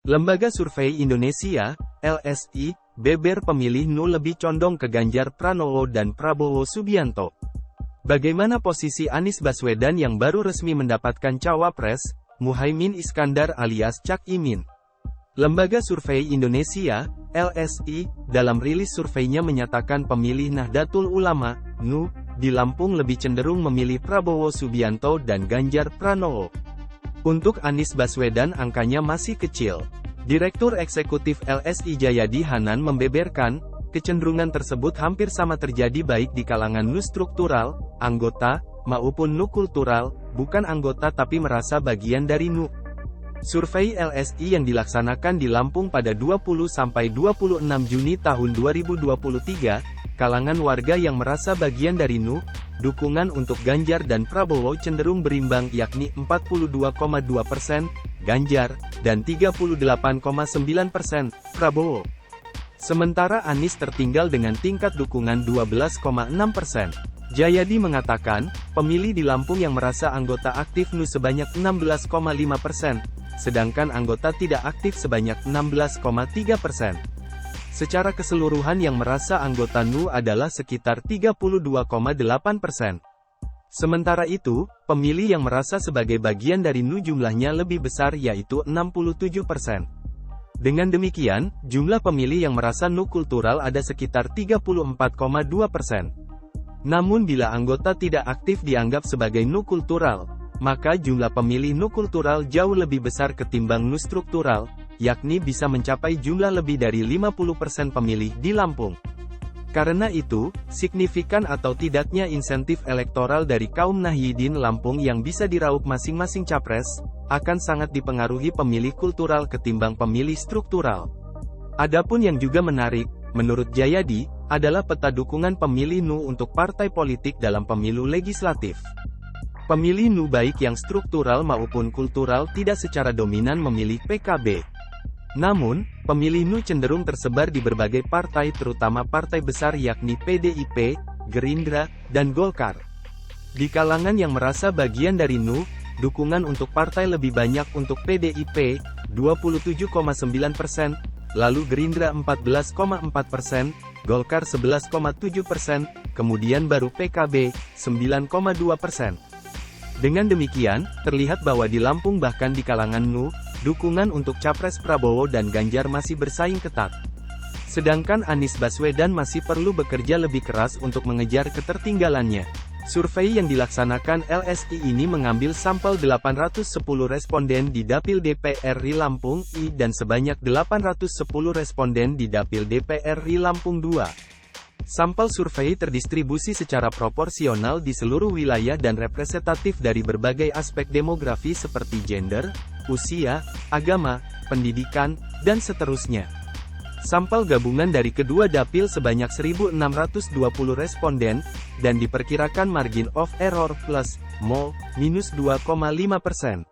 Lembaga Survei Indonesia, LSI, beber pemilih NU lebih condong ke Ganjar Pranowo dan Prabowo Subianto. Bagaimana posisi Anies Baswedan yang baru resmi mendapatkan cawapres, Muhaimin Iskandar alias Cak Imin? Lembaga Survei Indonesia, LSI, dalam rilis surveinya menyatakan pemilih Nahdlatul Ulama, NU, di Lampung lebih cenderung memilih Prabowo Subianto dan Ganjar Pranowo. Untuk Anies Baswedan angkanya masih kecil. Direktur Eksekutif LSI Jayadi Hanan membeberkan, kecenderungan tersebut hampir sama terjadi baik di kalangan NU struktural, anggota, maupun NU kultural, bukan anggota tapi merasa bagian dari NU. Survei LSI yang dilaksanakan di Lampung pada 20–26 Juni tahun 2023, kalangan warga yang merasa bagian dari NU, dukungan untuk Ganjar dan Prabowo cenderung berimbang yakni 42,2% Ganjar, dan 38,9% Prabowo. Sementara Anies tertinggal dengan tingkat dukungan 12,6%. Jayadi mengatakan, pemilih di Lampung yang merasa anggota aktif NU sebanyak 16,5%, sedangkan anggota tidak aktif sebanyak 16,3%. Secara keseluruhan yang merasa anggota NU adalah sekitar 32,8%. Sementara itu, pemilih yang merasa sebagai bagian dari NU jumlahnya lebih besar yaitu 67%. Dengan demikian, jumlah pemilih yang merasa NU kultural ada sekitar 34,2%. Namun bila anggota tidak aktif dianggap sebagai NU kultural, maka jumlah pemilih NU kultural jauh lebih besar ketimbang NU struktural, yakni bisa mencapai jumlah lebih dari 50% pemilih di Lampung. Karena itu, signifikan atau tidaknya insentif elektoral dari kaum Nahdlatul Lampung yang bisa diraup masing-masing capres, akan sangat dipengaruhi pemilih kultural ketimbang pemilih struktural. Adapun yang juga menarik, menurut Jayadi, adalah peta dukungan pemilih NU untuk partai politik dalam pemilu legislatif. Pemilih NU baik yang struktural maupun kultural tidak secara dominan memilih PKB. Namun, pemilih NU cenderung tersebar di berbagai partai terutama partai besar yakni PDIP, Gerindra, dan Golkar. Di kalangan yang merasa bagian dari NU, dukungan untuk partai lebih banyak untuk PDIP, 27,9%, lalu Gerindra 14,4%, Golkar 11,7%, kemudian baru PKB, 9,2%. Dengan demikian, terlihat bahwa di Lampung bahkan di kalangan NU, dukungan untuk Capres Prabowo dan Ganjar masih bersaing ketat. Sedangkan Anies Baswedan masih perlu bekerja lebih keras untuk mengejar ketertinggalannya. Survei yang dilaksanakan LSI ini mengambil sampel 810 responden di Dapil DPR RI Lampung I dan sebanyak 810 responden di Dapil DPR RI Lampung II. Sampel survei terdistribusi secara proporsional di seluruh wilayah dan representatif dari berbagai aspek demografi seperti gender, usia, agama, pendidikan, dan seterusnya. Sampel gabungan dari kedua dapil sebanyak 1.620 responden, dan diperkirakan margin of error plus, -2,5%.